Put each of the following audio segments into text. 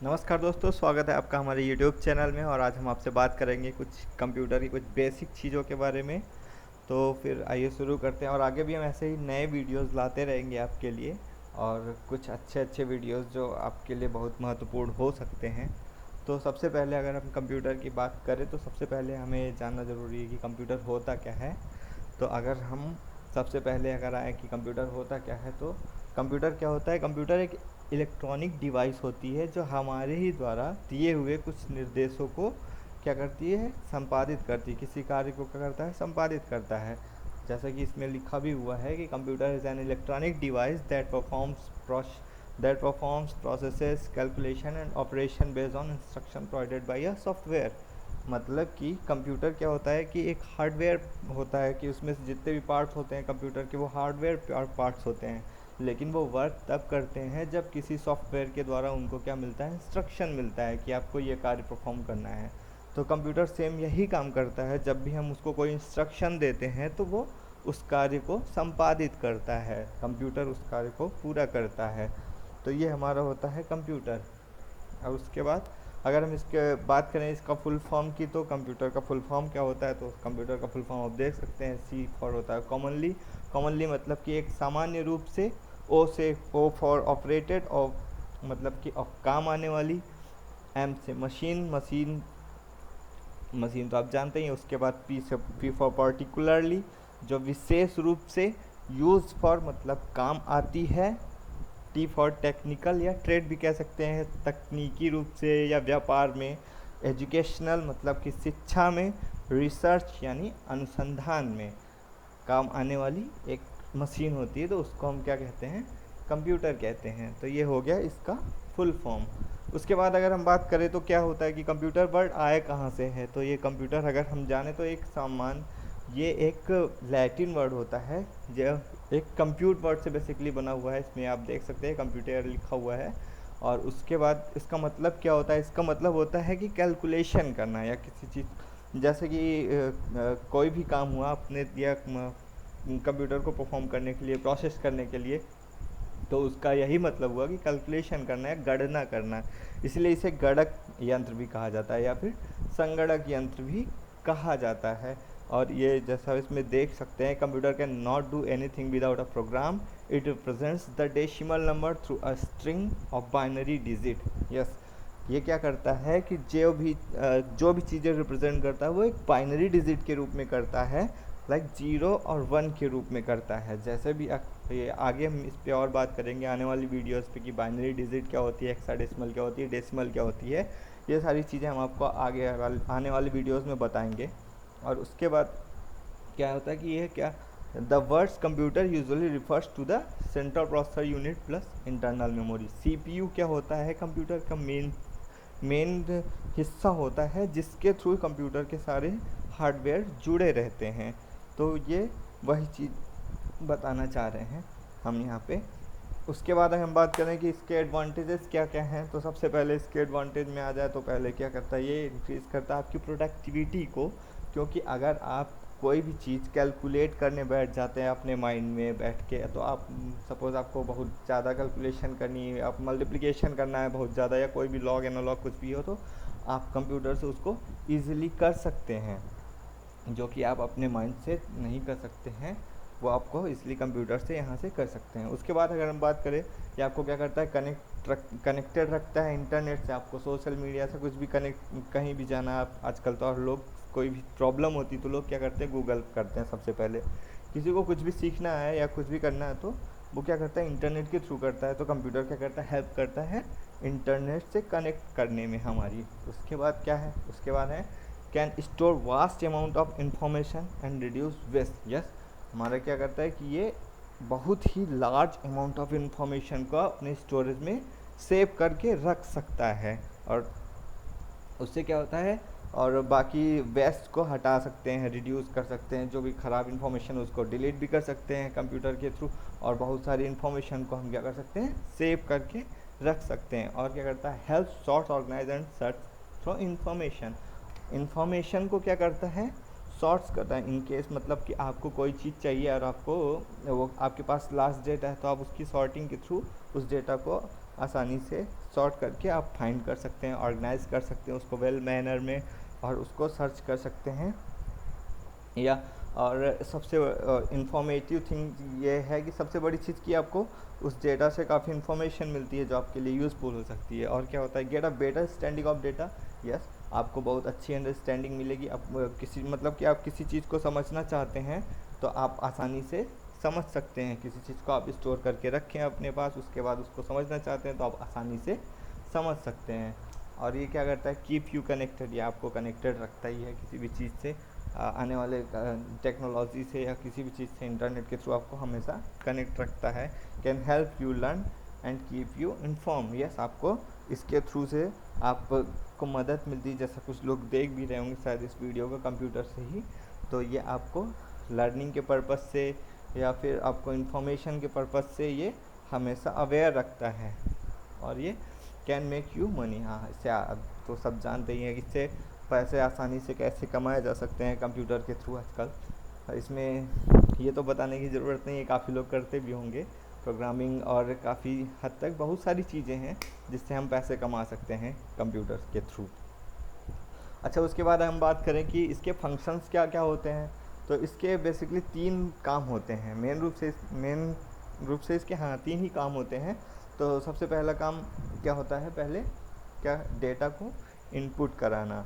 नमस्कार दोस्तों, स्वागत है आपका हमारे YouTube चैनल में। और आज हम आपसे बात करेंगे कुछ कंप्यूटर की कुछ बेसिक चीज़ों के बारे में। तो फिर आइए शुरू करते हैं, और आगे भी हम ऐसे ही नए वीडियोस लाते रहेंगे आपके लिए, और कुछ अच्छे अच्छे वीडियोस जो आपके लिए बहुत महत्वपूर्ण हो सकते हैं। तो सबसे पहले अगर हम कंप्यूटर की बात करें तो सबसे पहले हमें जानना ज़रूरी है कि कंप्यूटर होता क्या है। तो अगर हम सबसे पहले अगर आए कि कंप्यूटर होता क्या है, तो कंप्यूटर क्या होता है। कंप्यूटर एक इलेक्ट्रॉनिक डिवाइस होती है जो हमारे ही द्वारा दिए हुए कुछ निर्देशों को क्या करती है, संपादित करती है। किसी कार्य को क्या करता है, संपादित करता है। जैसा कि इसमें लिखा भी हुआ है कि computer is an electronic device that performs processes calculation and operation based on instruction provided by a software. मतलब कि कंप्यूटर क्या होता है कि एक हार्डवेयर होता है, कि उसमें से जितने भी पार्ट्स होते हैं कंप्यूटर के, वो हार्डवेयर पार्ट्स होते हैं। लेकिन वो वर्क तब करते हैं जब किसी सॉफ्टवेयर के द्वारा उनको क्या मिलता है, इंस्ट्रक्शन मिलता है कि आपको ये कार्य परफॉर्म करना है। तो कंप्यूटर सेम यही काम करता है। जब भी हम उसको कोई इंस्ट्रक्शन देते हैं तो वो उस कार्य को संपादित करता है, कंप्यूटर उस कार्य को पूरा करता है। तो ये हमारा होता है कंप्यूटर। और उसके बाद अगर हम इसके बात करें इसका फुल फॉर्म की, तो कंप्यूटर का फुल फॉर्म क्या होता है, तो कंप्यूटर का फुल फॉर्म आप देख सकते हैं, सी फॉर होता है कॉमनली। कॉमनली मतलब कि एक सामान्य रूप से, ओ से ओ फॉर ऑपरेटेड, और मतलब कि काम आने वाली, एम से मशीन, मशीन मशीन तो आप जानते ही हैं। उसके बाद पी से पी फॉर पर्टिकुलरली, जो विशेष रूप से, यूज फॉर मतलब काम आती है, टी फॉर टेक्निकल या ट्रेड भी कह सकते हैं, तकनीकी रूप से या व्यापार में, एजुकेशनल मतलब कि शिक्षा में, रिसर्च यानी अनुसंधान में काम आने वाली एक मशीन होती है, तो उसको हम क्या कहते हैं, कंप्यूटर कहते हैं। तो ये हो गया इसका फुल फॉर्म। उसके बाद अगर हम बात करें तो क्या होता है कि कंप्यूटर वर्ड आए कहाँ से है, तो ये कंप्यूटर अगर हम जाने तो एक सामान, ये एक लैटिन वर्ड होता है जो एक कंप्यूट वर्ड से बेसिकली बना हुआ है। इसमें आप देख सकते हैं कंप्यूटर लिखा हुआ है। और उसके बाद इसका मतलब क्या होता है, इसका मतलब होता है कि कैलकुलेशन करना या किसी चीज़, जैसे कि कोई भी काम हुआ अपने दिया कंप्यूटर को परफॉर्म करने के लिए, प्रोसेस करने के लिए, तो उसका यही मतलब हुआ कि कैलकुलेशन करना है, गणना करना। इसलिए इसे गणक यंत्र भी कहा जाता है या फिर संगणक यंत्र भी कहा जाता है। और ये जैसा इसमें देख सकते हैं, computer can not do anything without a program, it represents the decimal number through a string of binary digit. Yes, ये क्या करता है कि जो भी चीज़ें रिप्रेजेंट करता है वो एक बाइनरी डिजिट के रूप में करता है, लाइक 0 और 1 के रूप में करता है। जैसे भी ये आगे हम इस पे और बात करेंगे आने वाली वीडियोस पे कि बाइनरी डिजिट क्या होती है, हेक्साडेसिमल क्या होती है, डेसिमल क्या होती है। ये सारी चीज़ें हम आपको आने वाली वीडियोस में बताएंगे। और उसके बाद क्या होता है कि ये क्या, the words computer usually refers to the central processor unit plus internal memory. CPU क्या होता है, कंप्यूटर का मेन हिस्सा होता है जिसके थ्रू कंप्यूटर के सारे हार्डवेयर जुड़े रहते हैं। तो ये वही चीज़ बताना चाह रहे हैं हम यहाँ पे। उसके बाद अगर हम बात करें कि इसके एडवांटेजेस क्या क्या हैं, तो सबसे पहले इसके एडवांटेज में आ जाए तो पहले क्या करता है, ये इंक्रीज़ करता है आपकी प्रोडक्टिविटी को। क्योंकि अगर आप कोई भी चीज़ कैलकुलेट करने बैठ जाते हैं अपने माइंड में बैठ के, तो आप सपोज़ आपको बहुत ज़्यादा कैलकुलेशन करनी है, आप मल्टीप्लिकेशन करना है बहुत ज़्यादा, या कोई भी लॉग एनालॉग कुछ भी हो, तो आप कंप्यूटर से उसको ईजिली कर सकते हैं, जो कि आप अपने माइंड से नहीं कर सकते हैं, वो आपको इसलिए कंप्यूटर से यहाँ से कर सकते हैं। उसके बाद अगर हम बात करें, ये आपको क्या करता है, कनेक्टेड रखता है इंटरनेट से। आपको सोशल मीडिया से कुछ भी कनेक्ट, कहीं भी जाना है आप आजकल तो, और लोग कोई भी प्रॉब्लम होती तो लोग क्या करते हैं, गूगल करते हैं सबसे पहले। किसी को कुछ भी सीखना है या कुछ भी करना है तो वो क्या करता है, इंटरनेट के थ्रू करता है। तो कंप्यूटर क्या करता है, हेल्प करता है इंटरनेट से कनेक्ट करने में हमारी। उसके बाद क्या है, उसके बाद है can store vast amount of information and reduce waste. Yes, हमारा क्या करता है कि ये बहुत ही लार्ज अमाउंट ऑफ इंफॉर्मेशन को अपने स्टोरेज में सेव करके रख सकता है। और उससे क्या होता है, और बाकी वेस्ट को हटा सकते हैं, रिड्यूस कर सकते हैं, जो भी ख़राब इन्फॉर्मेशन उसको डिलीट भी कर सकते हैं कंप्यूटर के थ्रू। और बहुत सारी इन्फॉर्मेशन को हम क्या कर सकते हैं, सेव करके रख सकते हैं। और क्या करता है, help sort organise and search through information. Information को क्या करता है, सॉर्ट्स करता है। इन केस मतलब कि आपको कोई चीज़ चाहिए और आपको वो आपके पास लास्ट डेट है, तो आप उसकी सॉर्टिंग के थ्रू उस डेटा को आसानी से सॉर्ट करके आप फाइंड कर सकते हैं, ऑर्गेनाइज कर सकते हैं उसको वेल मैनर में, और उसको सर्च कर सकते हैं। या और सबसे इंफॉर्मेटिव थिंग ये है कि सबसे बड़ी चीज़ कि आपको उस डेटा से काफ़ी इन्फॉर्मेशन मिलती है जो आपके लिए यूज़फुल हो सकती है। और क्या होता है, get a better standing of data. Yes, आपको बहुत अच्छी अंडरस्टैंडिंग मिलेगी। आप किसी मतलब कि आप किसी चीज़ को समझना चाहते हैं तो आप आसानी से समझ सकते हैं। किसी चीज़ को आप स्टोर करके रखें अपने पास, उसके बाद उसको समझना चाहते हैं तो आप आसानी से समझ सकते हैं। और ये क्या करता है, कीप यू कनेक्टेड, ये आपको कनेक्टेड रखता ही है किसी भी चीज़ से, आने वाले टेक्नोलॉजी से या किसी भी चीज़ से, इंटरनेट के थ्रू आपको हमेशा कनेक्ट रखता है। Can help you learn and keep you inform. Yes, आपको इसके थ्रू से आपको मदद मिलती है, जैसा कुछ लोग देख भी रहे होंगे शायद इस वीडियो को कंप्यूटर से ही, तो ये आपको लर्निंग के पर्पज़ से या फिर आपको इन्फॉर्मेशन के पर्पज़ से ये हमेशा अवेयर रखता है। और ये कैन मेक यू मनी, हाँ इससे आप तो सब जानते ही हैं कि इससे पैसे आसानी से कैसे कमाए जा सकते हैं कंप्यूटर के थ्रू आजकल। इसमें ये तो बताने की ज़रूरत नहीं है, काफ़ी लोग करते भी होंगे प्रोग्रामिंग, और काफ़ी हद तक बहुत सारी चीज़ें हैं जिससे हम पैसे कमा सकते हैं कंप्यूटर के थ्रू। अच्छा, उसके बाद हम बात करें कि इसके फंक्शंस क्या क्या होते हैं, तो इसके बेसिकली 3 काम होते हैं मेन रूप से इसके, हाँ 3 ही काम होते हैं। तो सबसे पहला काम क्या होता है, पहले क्या, डेटा को इनपुट कराना,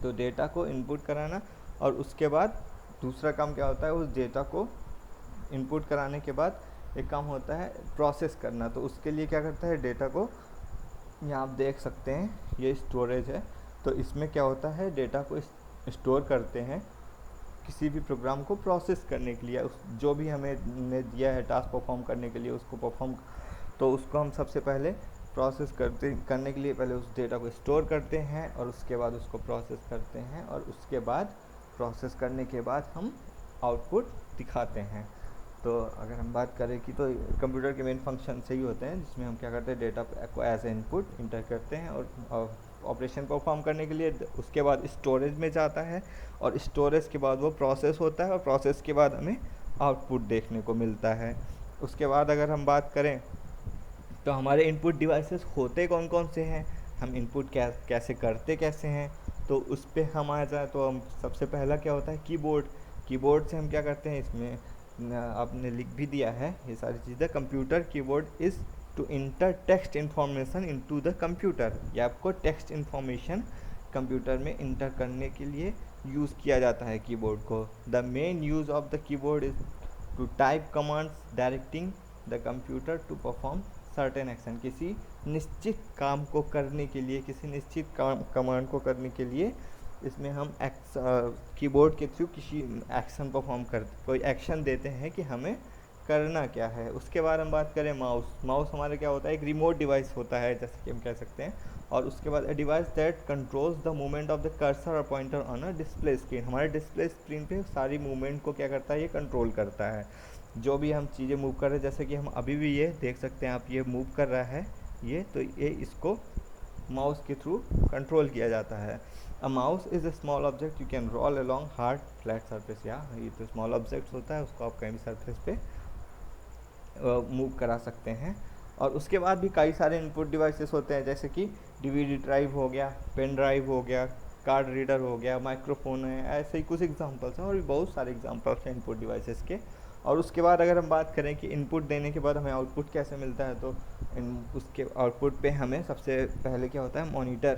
तो डेटा को इनपुट कराना। और उसके बाद दूसरा काम क्या होता है, उस डेटा को इनपुट कराने के बाद एक काम होता है प्रोसेस करना। तो उसके लिए क्या करता है, डेटा को, यहाँ आप देख सकते हैं ये स्टोरेज है, तो इसमें क्या होता है, डेटा को स्टोर करते हैं किसी भी प्रोग्राम को प्रोसेस करने के लिए, उस जो भी हमें दिया है टास्क परफॉर्म करने के लिए, उसको परफॉर्म, तो उसको हम सबसे पहले प्रोसेस करने के लिए पहले उस डेटा को स्टोर करते हैं और उसके बाद उसको प्रोसेस करते हैं, और उसके बाद प्रोसेस करने के बाद हम आउटपुट दिखाते हैं। तो अगर हम बात करें कि तो कंप्यूटर के मेन फंक्शन से ही होते हैं, जिसमें हम क्या करते हैं, डेटा को एज ए इनपुट इंटर करते हैं और ऑपरेशन परफॉर्म करने के लिए, उसके बाद स्टोरेज में जाता है, और स्टोरेज के बाद वो प्रोसेस होता है, और प्रोसेस के बाद हमें आउटपुट देखने को मिलता है। उसके बाद अगर हम बात करें तो हमारे इनपुट डिवाइसेस होते कौन कौन से हैं, हम इनपुट कैसे करते कैसे हैं, तो उस पर हम आ जाए तो हम सबसे पहला क्या होता है, कीबोर्ड से हम क्या करते हैं, इसमें आपने लिख भी दिया है ये सारी चीज़ें। Computer keyboard is to enter text information into the computer, ये आपको टेक्स्ट इन्फॉर्मेशन कंप्यूटर में इंटर करने के लिए यूज़ किया जाता है कीबोर्ड को। The main use of the keyboard is to type commands directing the computer to perform certain action, किसी निश्चित काम को करने के लिए, किसी निश्चित कमांड को करने के लिए इसमें हम कीबोर्ड के थ्रू किसी एक्शन परफॉर्म कोई एक्शन देते हैं कि हमें करना क्या है। उसके बाद हम बात करें माउस हमारे क्या होता है, एक रिमोट डिवाइस होता है जैसे कि हम कह सकते हैं। और उसके बाद a device that controls the movement of the cursor और pointer on a display screen, हमारे डिस्प्ले स्क्रीन पे सारी मूवमेंट को क्या करता है, ये कंट्रोल करता है। जो भी हम चीज़ें मूव कर रहे हैं, जैसे कि हम अभी भी ये देख सकते हैं, आप ये मूव कर रहा है ये, तो ये इसको माउस के थ्रू कंट्रोल किया जाता है। A mouse is a small object you can roll along hard flat surface, या ये तो स्मॉल ऑब्जेक्ट होता है, उसको आप कहीं भी सरफेस पे मूव करा सकते हैं। और उसके बाद भी कई सारे इनपुट डिवाइसेस होते हैं, जैसे कि डीवीडी ड्राइव हो गया, पेन ड्राइव हो गया, कार्ड रीडर हो गया, माइक्रोफोन है, ऐसे ही कुछ एग्जांपल्स हैं, और भी बहुत सारे एग्जांपल्स हैं इनपुट डिवाइसेस के। और उसके बाद अगर हम बात करें कि इनपुट देने के बाद हमें आउटपुट कैसे मिलता है, तो उसके आउटपुट पे हमें सबसे पहले क्या होता है, मॉनिटर।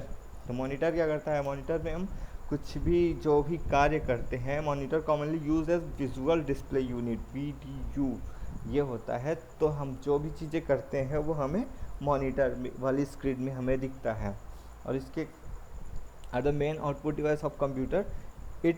तो मॉनिटर क्या करता है, मॉनिटर में हम कुछ भी जो भी कार्य करते हैं, monitor commonly use as visual display unit, VDU ये होता है। तो हम जो भी चीज़ें करते हैं वो हमें मॉनिटर वाली स्क्रीन में हमें दिखता है। और इसके are the main output device of computer. It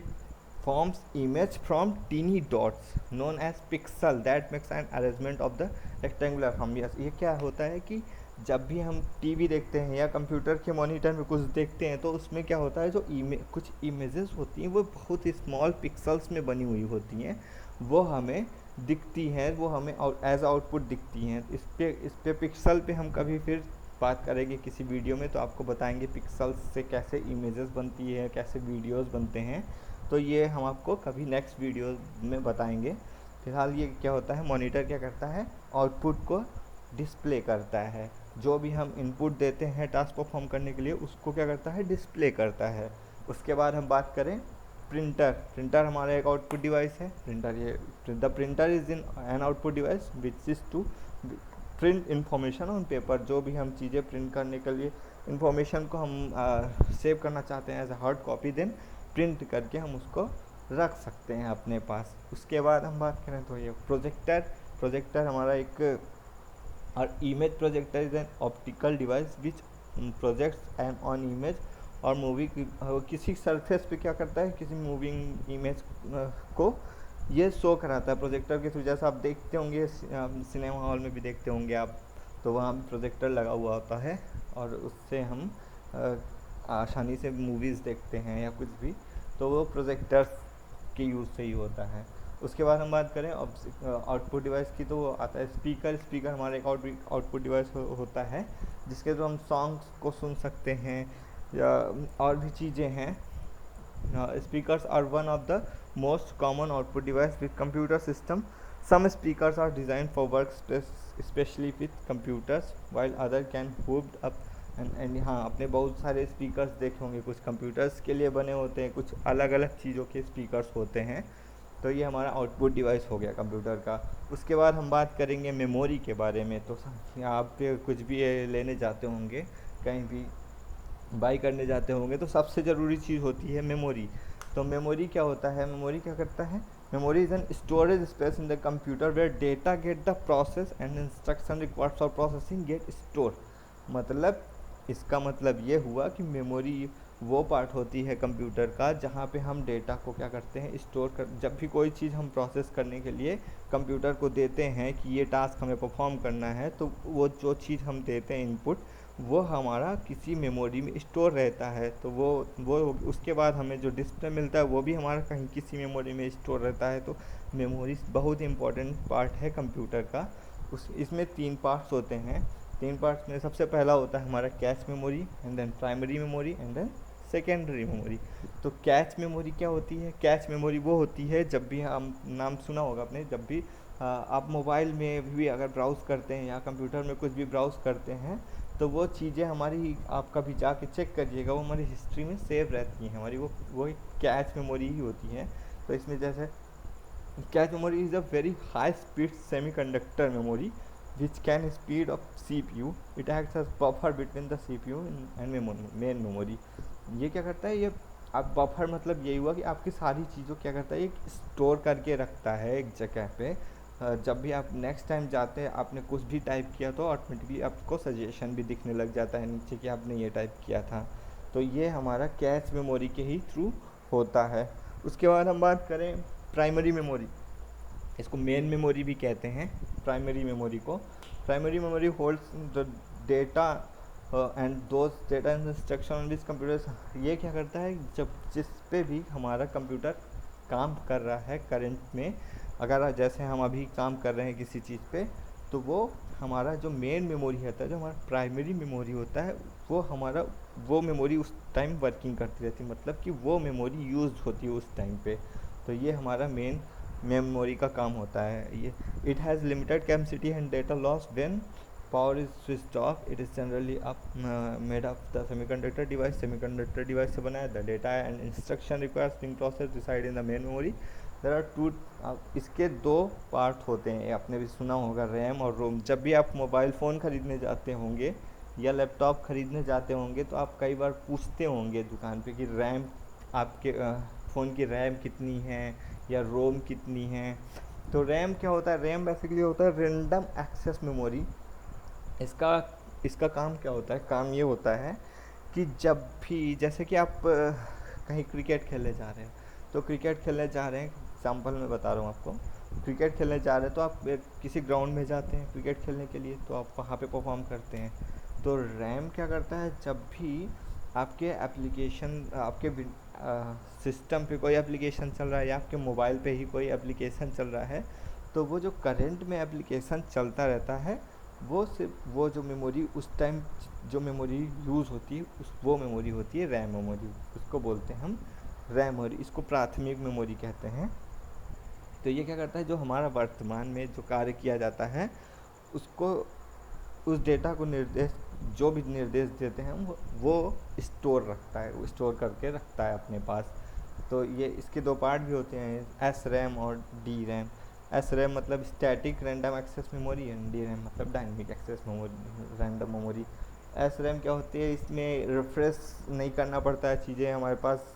forms image from teeny dots known as pixel that makes an arrangement of the rectangular form. Yes, ये क्या होता है कि जब भी हम टीवी देखते हैं या कंप्यूटर के मॉनिटर में कुछ देखते हैं, तो उसमें क्या होता है, जो कुछ इमेजेस होती हैं वो बहुत ही स्मॉल पिक्सल्स में बनी हुई होती हैं, वो हमें दिखती हैं, वो हमें एज आउटपुट दिखती हैं। इस पे पिक्सल पे हम कभी फिर बात करेंगे किसी वीडियो में, तो आपको बताएंगे पिक्सल्स से कैसे इमेजेस बनती है, कैसे वीडियोस बनते हैं, तो ये हम आपको कभी नेक्स्ट वीडियो में बताएंगे। फिलहाल ये क्या होता है, मॉनिटर क्या करता है, आउटपुट को डिस्प्ले करता है। जो भी हम इनपुट देते हैं टास्क परफॉर्म करने के लिए उसको क्या करता है, डिस्प्ले करता है। उसके बाद हम बात करें प्रिंटर। प्रिंटर हमारा एक आउटपुट डिवाइस है। The printer is in an output device which is to print information on paper. जो भी हम चीज़ें प्रिंट करने के लिए इंफॉर्मेशन को हम सेव करना चाहते हैं as a hard copy, then print करके हम उसको रख सकते हैं अपने पास। उसके बाद हम बात करें तो ये प्रोजेक्टर। प्रोजेक्टर हमारा एक और image projector is an optical device which projects an on image और मूवी किसी सरफेस पे क्या करता है, किसी मूविंग इमेज को ये शो कराता है प्रोजेक्टर के थ्रू। जैसा आप देखते होंगे सिनेमा हॉल में भी देखते होंगे आप, तो वहाँ प्रोजेक्टर लगा हुआ होता है और उससे हम आसानी से मूवीज़ देखते हैं या कुछ भी, तो वो प्रोजेक्टर के यूज़ से ही होता है। उसके बाद हम बात करें आउटपुट डिवाइस की, तो वो आता है स्पीकर। स्पीकर हमारा एक आउटपुट डिवाइस होता है जिसके थ्रू हम सॉन्ग्स को सुन सकते हैं या और भी चीज़ें हैं। Speakers are one of the most common output device with computer system. Some speakers are designed for workspace, especially with computers, while other can hooked up and हाँ, आपने बहुत सारे स्पीकर्स देखे होंगे, कुछ कंप्यूटर्स के लिए बने होते हैं, कुछ अलग अलग चीज़ों के स्पीकर्स होते हैं। तो ये हमारा आउटपुट डिवाइस हो गया कंप्यूटर का। उसके बाद हम बात करेंगे मेमोरी के बारे में। तो आप कुछ भी लेने जाते होंगे, कहीं भी बाई करने जाते होंगे, तो सबसे ज़रूरी चीज़ होती है मेमोरी। तो मेमोरी क्या होता है, मेमोरी क्या करता है, memory is an storage space in the computer where data get the process and instruction required for processing get store. मतलब इसका मतलब ये हुआ कि मेमोरी वो पार्ट होती है कंप्यूटर का जहाँ पे हम डेटा को क्या करते हैं, स्टोर कर। जब भी कोई चीज़ हम प्रोसेस करने के लिए कंप्यूटर को देते हैं कि ये टास्क हमें परफॉर्म करना है, तो वो जो चीज़ हम देते हैं इनपुट, वो हमारा किसी मेमोरी में स्टोर रहता है। तो वो उसके बाद हमें जो डिस्प्ले मिलता है वो भी हमारा कहीं किसी मेमोरी में स्टोर रहता है। तो मेमोरी बहुत इंपॉर्टेंट पार्ट है कंप्यूटर का। इसमें 3 पार्ट्स होते हैं। 3 पार्ट्स में सबसे पहला होता है हमारा cache memory, and then primary memory, and then secondary memory. तो कैच मेमोरी क्या होती है, कैच मेमोरी वो होती है, जब भी हम नाम सुना होगा आपने, जब भी आप मोबाइल में भी अगर ब्राउज़ करते हैं या कंप्यूटर में कुछ भी ब्राउज़ करते हैं, तो वो चीज़ें हमारी, आप कभी जाके चेक करिएगा, वो हमारी हिस्ट्री में सेव रहती हैं हमारी, वो एक कैच मेमोरी ही होती है। तो इसमें जैसे cache memory is a very high speed semiconductor memory which can speed of CPU. It acts as buffer between the CPU and main memory. ये क्या करता है, ये आप बफर मतलब यही हुआ कि आपकी सारी चीज़ों क्या करता है, ये स्टोर करके रखता है एक जगह पे। जब भी आप नेक्स्ट टाइम जाते हैं, आपने कुछ भी टाइप किया तो ऑटोमेटिकली आपको सजेशन भी दिखने लग जाता है नीचे कि आपने ये टाइप किया था। तो ये हमारा कैच मेमोरी के ही थ्रू होता है। उसके बाद हम बात करें प्राइमरी मेमोरी, इसको मेन मेमोरी भी कहते हैं प्राइमरी मेमोरी को। Primary memory holds the data and those data and instruction on this computer. ये क्या करता है, जब जिस पे भी हमारा कंप्यूटर काम कर रहा है करंट में, अगर जैसे हम अभी काम कर रहे हैं किसी चीज़ पे, तो वो हमारा जो मेन मेमोरी होता है, जो हमारा प्राइमरी मेमोरी होता है, वो मेमोरी उस टाइम वर्किंग करती रहती है, मतलब कि वो मेमोरी यूज़ होती है उस टाइम पे। तो ये हमारा मेन मेमोरी का काम होता है। ये it has limited capacity and data loss when power is switched off. It is generally made of the semiconductor device. Semiconductor device से बना है। The data and instruction requires being process decide in the main memory. There are 2, इसके 2 part होते हैं, आपने भी सुना होगा, रैम और रोम। जब भी आप मोबाइल फ़ोन ख़रीदने जाते होंगे या लैपटॉप ख़रीदने जाते होंगे, तो आप कई बार पूछते होंगे दुकान पे कि रैम आपके फ़ोन की रैम कितनी है या रोम कितनी है। तो रैम क्या होता है, रैम बेसिकली होता है रैंडम एक्सेस मेमोरी। इसका काम क्या होता है, काम ये होता है कि जब भी, जैसे कि आप कहीं क्रिकेट खेलने जा रहे हैं, तो क्रिकेट खेलने जा रहे हैं, एग्जाम्पल मैं बता रहा हूँ आपको, क्रिकेट खेलने जा रहे हैं तो आप किसी ग्राउंड में जाते हैं क्रिकेट खेलने के लिए, तो आप वहाँ पे परफॉर्म करते हैं। तो रैम क्या करता है, जब भी आपके एप्लीकेशन, आपके सिस्टम पे कोई एप्लीकेशन चल रहा है या आपके मोबाइल पे ही कोई एप्लीकेशन चल रहा है, तो वो जो करंट में एप्लीकेशन चलता रहता है, वो सिर्फ वो जो मेमोरी उस टाइम जो मेमोरी यूज़ होती है, वो मेमोरी होती है रैम मेमोरी। उसको बोलते हैं हम रैम मेमोरी, इसको प्राथमिक मेमोरी कहते हैं। तो ये क्या करता है, जो हमारा वर्तमान में जो कार्य किया जाता है उसको उस डेटा को निर्देश, जो भी निर्देश देते हैं वो स्टोर रखता है, वो स्टोर करके रखता है अपने पास। तो ये इसके दो पार्ट भी होते हैं, एस रैम और डी रैम। एस रैम मतलब static random access memory and D RAM मतलब dynamic access memory, random memory. S RAM क्या होती है, इसमें रिफ्रेश नहीं करना पड़ता है, चीज़ें हमारे पास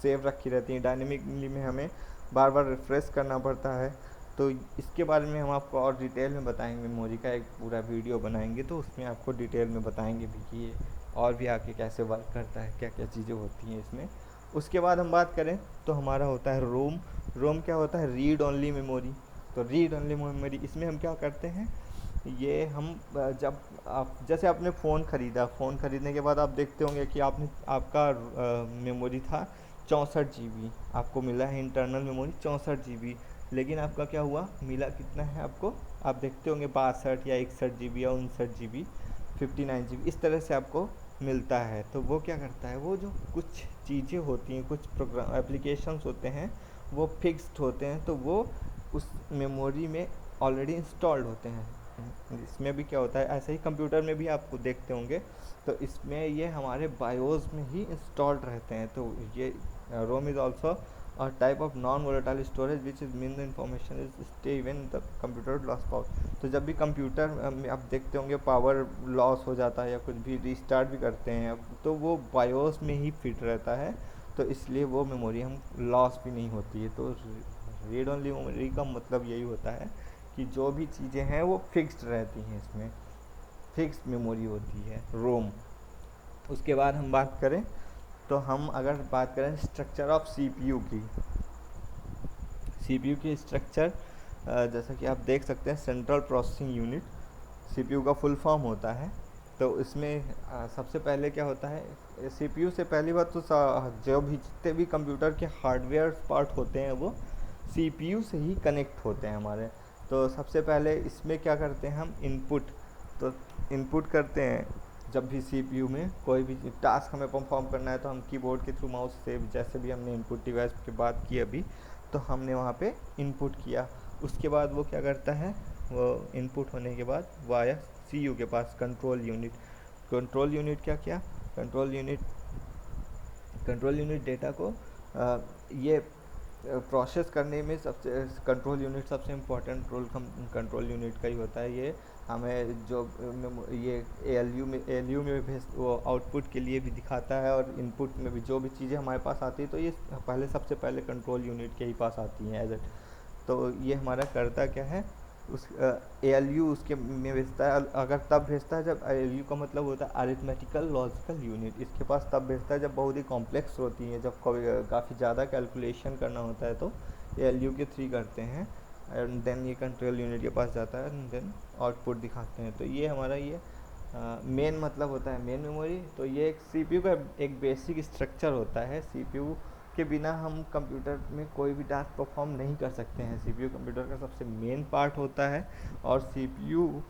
सेव रखी रहती हैं। डायनेमिकली में हमें बार बार रिफ्रेश करना पड़ता है। तो इसके बारे में हम आपको और डिटेल में बताएंगे, मेमोरी का एक पूरा वीडियो बनाएंगे तो उसमें आपको डिटेल में बताएंगे भी कि ये और भी आगे कैसे वर्क करता है, क्या क्या चीज़ें होती हैं इसमें। उसके बाद हम बात करें तो हमारा होता है रोम। रोम क्या होता है, रीड ओनली मेमोरी। तो रीड ओनली मेमोरी, इसमें हम क्या करते हैं, ये हम जब आप जैसे आपने फ़ोन ख़रीदा, फ़ोन ख़रीदने के बाद आप देखते होंगे कि आपने आपका मेमोरी था 64 GB, आपको मिला है इंटरनल मेमोरी 64 GB। लेकिन आपका क्या हुआ, मिला कितना है आपको, आप देखते होंगे 62 या 61 GB या 59 GB, 59 GB, इस तरह से आपको मिलता है। तो वो क्या करता है, वो जो कुछ चीज़ें होती हैं, कुछ प्रोग्राम एप्लीकेशंस होते हैं वो फिक्स्ड होते हैं, तो वो उस मेमोरी में ऑलरेडी इंस्टॉल्ड होते हैं। इसमें भी क्या होता है, ऐसे ही कंप्यूटर में भी आपको देखते होंगे, तो इसमें ये हमारे बायोस में ही इंस्टॉल्ड रहते हैं। तो ये ROM is also a type of non-volatile storage which is mean the information is stay even the computer lost power। तो जब भी कंप्यूटर में आप देखते होंगे पावर लॉस हो जाता है या कुछ भी रीस्टार्ट भी करते हैं तो वो बायोस में ही फिट रहता है, तो इसलिए वो मेमोरी हम लॉस भी नहीं होती है। तो रीड ओनली मेमोरी का मतलब यही होता है कि जो भी चीज़ें हैं वो फिक्स्ड रहती हैं, इसमें फिक्स्ड मेमोरी होती है रोम। उसके बाद हम बात करें तो हम अगर बात करें स्ट्रक्चर ऑफ सीपीयू की, सीपीयू की स्ट्रक्चर जैसा कि आप देख सकते हैं, सेंट्रल प्रोसेसिंग यूनिट सीपीयू का फुल फॉर्म होता है। तो इसमें सबसे पहले क्या होता है, सीपीयू से पहली बात तो जो भी जितने भी कंप्यूटर के हार्डवेयर पार्ट होते हैं वो सीपीयू से ही कनेक्ट होते हैं हमारे। तो सबसे पहले इसमें क्या करते हैं हम, इनपुट। तो इनपुट करते हैं जब भी सीपीयू में कोई भी टास्क हमें परफॉर्म करना है तो हम कीबोर्ड के थ्रू माउस से, जैसे भी हमने इनपुट डिवाइस की बात की अभी, तो हमने वहाँ पे इनपुट किया। उसके बाद वो क्या करता है, वो इनपुट होने के बाद वाया सीयू के पास कंट्रोल यूनिट। कंट्रोल यूनिट क्या किया, कंट्रोल यूनिट डेटा को ये प्रोसेस करने में सबसे, कंट्रोल यूनिट सबसे इम्पोर्टेंट रोल कंट्रोल यूनिट का ही होता है। ये हमें जो ये एएलयू में भेज वो आउटपुट के लिए भी दिखाता है और इनपुट में भी जो भी चीज़ें हमारे पास आती है तो ये पहले सबसे पहले कंट्रोल यूनिट के ही पास आती हैं एज ए। तो ये हमारा करता क्या है, उस एएलयू उसके में भेजता है, अगर तब भेजता है जब एएलयू का मतलब होता है अरिथमेटिकल लॉजिकल यूनिट, इसके पास तब भेजता है जब बहुत ही कॉम्प्लेक्स होती है, जब काफ़ी ज़्यादा कैलकुलेशन करना होता है तो एएलयू के थ्रू करते हैं, एंड देन ये कंट्रोल यूनिट के पास जाता है एंड देन आउटपुट दिखाते हैं। तो ये हमारा ये मेन मतलब होता है मेन मेमोरी। तो ये एक सीपीयू का एक बेसिक स्ट्रक्चर होता है। सीपीयू के बिना हम कंप्यूटर में कोई भी टास्क परफॉर्म नहीं कर सकते हैं। सीपीयू कंप्यूटर का सबसे मेन पार्ट होता है और सीपीयू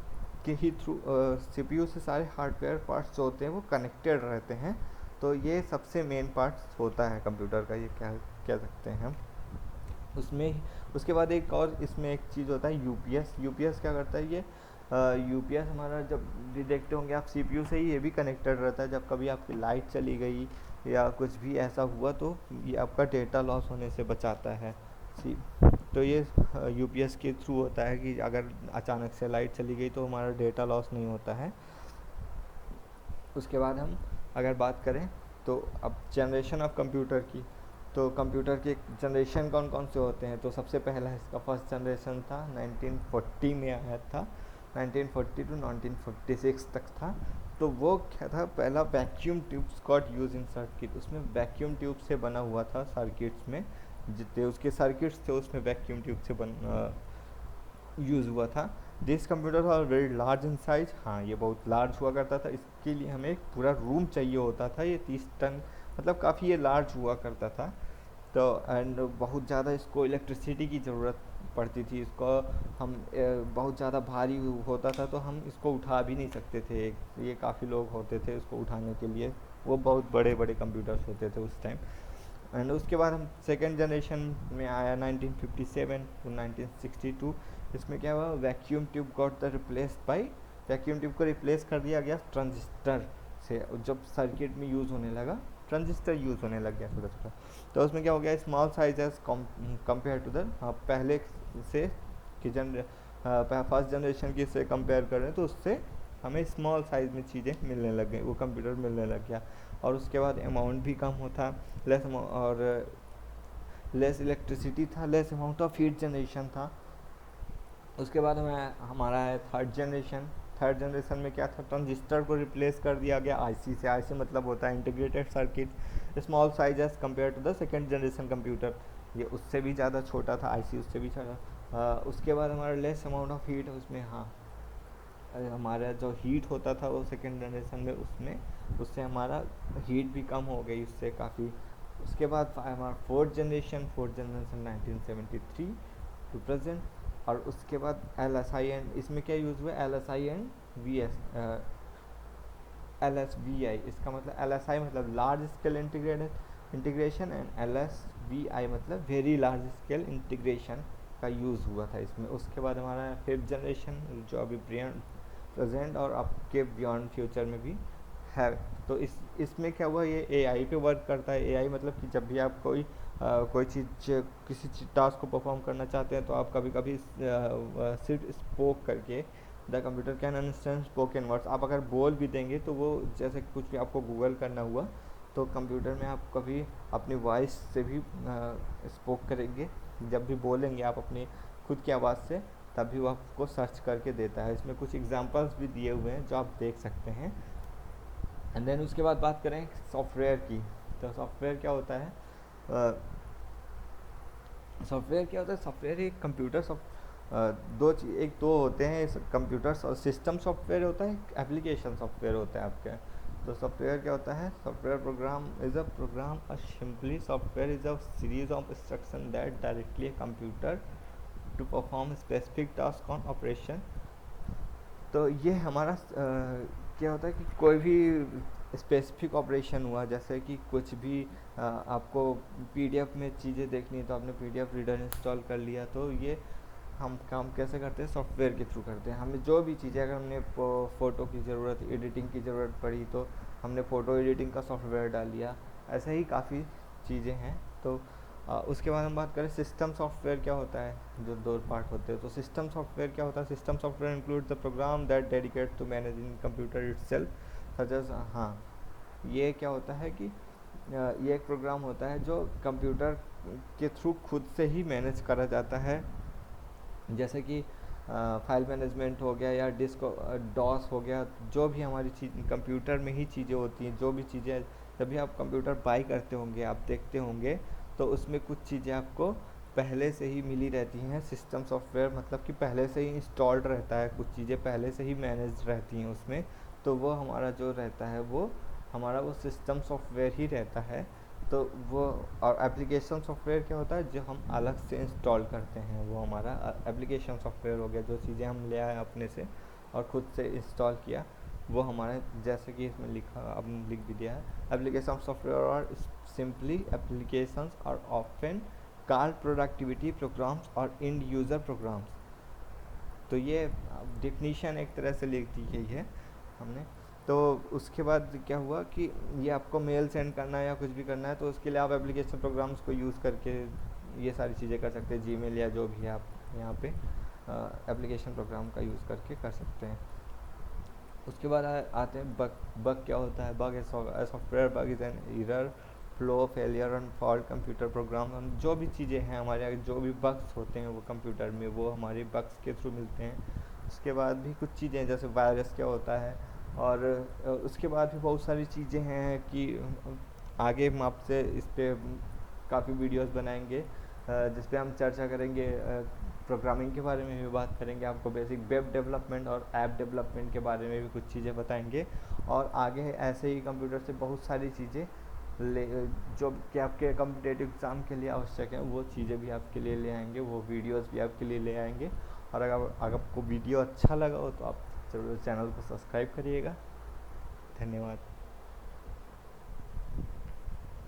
के ही थ्रू सीपीयू से सारे हार्डवेयर पार्ट्स जो होते हैं वो कनेक्टेड रहते हैं। तो ये सबसे मेन पार्ट होता है कंप्यूटर का, ये क्या कह सकते हैं हम उसमें। उसके बाद एक और इसमें एक चीज़ होता है यूपीएस। यूपीएस क्या करता है, ये यूपीएस हमारा जब भी देखते होंगे आप सीपीयू से ही ये भी कनेक्टेड रहता है। जब कभी आपकी लाइट चली गई या कुछ भी ऐसा हुआ तो ये आपका डेटा लॉस होने से बचाता है। तो ये यूपीएस के थ्रू होता है कि अगर अचानक से लाइट चली गई तो हमारा डेटा लॉस नहीं होता है। उसके बाद हम अगर बात करें तो अब जनरेशन ऑफ कंप्यूटर की, तो कंप्यूटर के जनरेशन कौन कौन से होते हैं। तो सबसे पहला इसका फर्स्ट जनरेशन था 1940 में आया था, 1940 टू 1946 तक था। तो वो क्या था, पहला vacuum tubes got use in circuit, उसमें वैक्यूम ट्यूब से बना हुआ था सर्किट्स में, जितने उसके सर्किट्स थे उसमें वैक्यूम ट्यूब से यूज़ हुआ था। This computer are very large in size, हाँ ये बहुत लार्ज हुआ करता था, इसके लिए हमें एक पूरा रूम चाहिए होता था। ये 30 टन मतलब काफ़ी ये लार्ज हुआ करता था। तो एंड बहुत ज़्यादा इसको इलेक्ट्रिसिटी की ज़रूरत पड़ती थी, इसको हम बहुत ज़्यादा भारी होता था तो हम इसको उठा भी नहीं सकते थे, ये काफ़ी लोग होते थे इसको उठाने के लिए, वो बहुत बड़े बड़े कंप्यूटर्स होते थे उस टाइम। एंड उसके बाद हम सेकेंड जनरेशन में आया 1957 टू 1962। इसमें क्या हुआ, vacuum tube got the replaced by vacuum tube को रिप्लेस कर दिया गया ट्रांजिस्टर से। जब सर्किट में यूज़ होने लगा, ट्रांजिस्टर यूज़ होने लग गया छोटा छोटा, तो उसमें क्या हो गया, small size as compare to the पहले से कि फर्स्ट जनरेशन की से कंपेयर करें तो उससे हमें स्मॉल साइज में चीज़ें मिलने लग गई, वो कंप्यूटर मिलने लग गया। और उसके बाद अमाउंट भी कम होता, और लेस इलेक्ट्रिसिटी था, less amount of heat generation था। उसके बाद हमारा है थर्ड जनरेशन। थर्ड जनरेशन में क्या था, ट्रांजिस्टर को रिप्लेस कर दिया गया आईसी से। आईसी मतलब होता है integrated circuit. Small size as compare to the second generation computer, ये उससे भी ज़्यादा छोटा था, आईसी उससे भी छोटा। उसके बाद हमारा लेस अमाउंट ऑफ हीट उसमें, हाँ हमारा जो हीट होता था वो सेकेंड जनरेशन में उसमें, उससे हमारा हीट भी कम हो गई उससे काफ़ी। उसके बाद हमारा फोर्थ जनरेशन 1973 टू प्रेजेंट। और उसके बाद LSI एंड, इसमें क्या यूज़ हुआ, LSI एंड LSVI। इसका मतलब LSI मतलब large scale integration and LSVI मतलब वेरी लार्ज स्केल इंटीग्रेशन का यूज़ हुआ था इसमें। उसके बाद हमारा फिफ्थ जनरेशन जो अभी प्रेजेंट और आपके बियॉन्ड फ्यूचर में भी है। तो इसमें क्या हुआ, ये AI पे वर्क करता है। AI मतलब कि जब भी आप कोई चीज़, किसी टास्क को परफॉर्म करना चाहते हैं तो आप कभी कभी सिर्फ स्पोक करके, the computer can understand spoken words. आप अगर बोल भी देंगे तो वो, जैसे कुछ भी आपको गूगल करना हुआ तो कंप्यूटर में आप कभी अपनी वॉइस से भी स्पोक करेंगे, जब भी बोलेंगे आप अपनी खुद की आवाज़ से, तभी वो आपको सर्च करके देता है। इसमें कुछ एग्जांपल्स भी दिए हुए हैं जो आप देख सकते हैं। एंड देन उसके बाद बात करें सॉफ्टवेयर की, तो सॉफ्टवेयर क्या होता है, सॉफ्टवेयर एक कंप्यूटर दो होते हैं कंप्यूटर्स, और सिस्टम सॉफ्टवेयर होता है, एप्लीकेशन सॉफ्टवेयर होता है आपके। तो सॉफ्टवेयर क्या होता है, software program is a program, a simply software is a series of instruction that directly a computer to perform specific task on operation. तो ये हमारा क्या होता है कि कोई भी स्पेसिफिक ऑपरेशन हुआ, जैसे कि कुछ भी आपको PDF में चीज़ें देखनी है तो आपने PDF रीडर इंस्टॉल कर लिया, तो ये हम काम कैसे करते हैं, सॉफ्टवेयर के थ्रू करते हैं। हमें जो भी चीज़ें, अगर हमने फ़ोटो की ज़रूरत, एडिटिंग की ज़रूरत पड़ी तो हमने फ़ोटो एडिटिंग का सॉफ्टवेयर डाल लिया। ऐसे ही काफ़ी चीज़ें हैं। तो उसके बाद हम बात करें सिस्टम सॉफ्टवेयर क्या होता है, जो दो पार्ट होते हैं। तो सिस्टम सॉफ्टवेयर क्या होता है, system software include the program that dedicate to managing computer itself, such as, हाँ ये क्या होता है कि ये एक प्रोग्राम होता है जो कंप्यूटर के थ्रू खुद से ही मैनेज करा जाता है, जैसे कि फाइल मैनेजमेंट हो गया या डिस्क डॉस हो गया, जो भी हमारी चीज़ कंप्यूटर में ही चीज़ें होती हैं, जो भी चीज़ें जब भी आप कंप्यूटर बाई करते होंगे, आप देखते होंगे तो उसमें कुछ चीज़ें आपको पहले से ही मिली रहती हैं। सिस्टम सॉफ्टवेयर मतलब कि पहले से ही इंस्टॉल्ड रहता है, कुछ चीज़ें पहले से ही मैनेज रहती हैं उसमें, तो वो हमारा जो रहता है वो हमारा वो सिस्टम सॉफ्टवेयर ही रहता है। तो वो, और एप्लीकेशन सॉफ्टवेयर क्या होता है, जो हम अलग से इंस्टॉल करते हैं, वो हमारा एप्लीकेशन सॉफ्टवेयर हो गया। जो चीज़ें हम ले आए अपने से और ख़ुद से इंस्टॉल किया, वो हमारे, जैसे कि इसमें लिखा, अब लिख भी दिया है, एप्लीकेशन सॉफ्टवेयर और सिंपली एप्लीकेशंस और ऑफन कॉल्ड प्रोडक्टिविटी प्रोग्राम्स और इंड यूज़र प्रोग्राम्स। तो ये डिफिनीशन एक तरह से लिख दी गई है हमने। तो उसके बाद क्या हुआ कि ये आपको मेल सेंड करना है या कुछ भी करना है, तो उसके लिए आप एप्लीकेशन प्रोग्राम्स को यूज़ करके ये सारी चीज़ें कर सकते हैं। जीमेल या जो भी है आप यहाँ पे एप्लीकेशन प्रोग्राम का यूज़ करके कर सकते हैं। उसके बाद आते हैं बग क्या होता है। Bug software bug is an error flow failure and fault computer program. हम जो भी चीज़ें हैं हमारे आगे, जो भी बग्स होते हैं वो कंप्यूटर में, वो हमारे बग्स के थ्रू मिलते हैं। उसके बाद भी कुछ चीज़ें जैसे वायरस क्या होता है, और उसके बाद भी बहुत सारी चीज़ें हैं कि आगे हम आपसे इस पर काफ़ी वीडियोस बनाएंगे जिस पे हम चर्चा करेंगे, प्रोग्रामिंग के बारे में भी बात करेंगे, आपको बेसिक वेब डेवलपमेंट और ऐप डेवलपमेंट के बारे में भी कुछ चीज़ें बताएंगे। और आगे ऐसे ही कंप्यूटर से बहुत सारी चीज़ें जो कि आपके कॉम्पिटिटिव एग्ज़ाम के लिए आवश्यक हैं, वो चीज़ें भी आपके लिए ले आएंगे, वो वीडियोस भी आपके लिए ले आएंगे। और अगर आपको वीडियो अच्छा लगा हो तो आप जरूर चैनल को सब्सक्राइब करिएगा। धन्यवाद।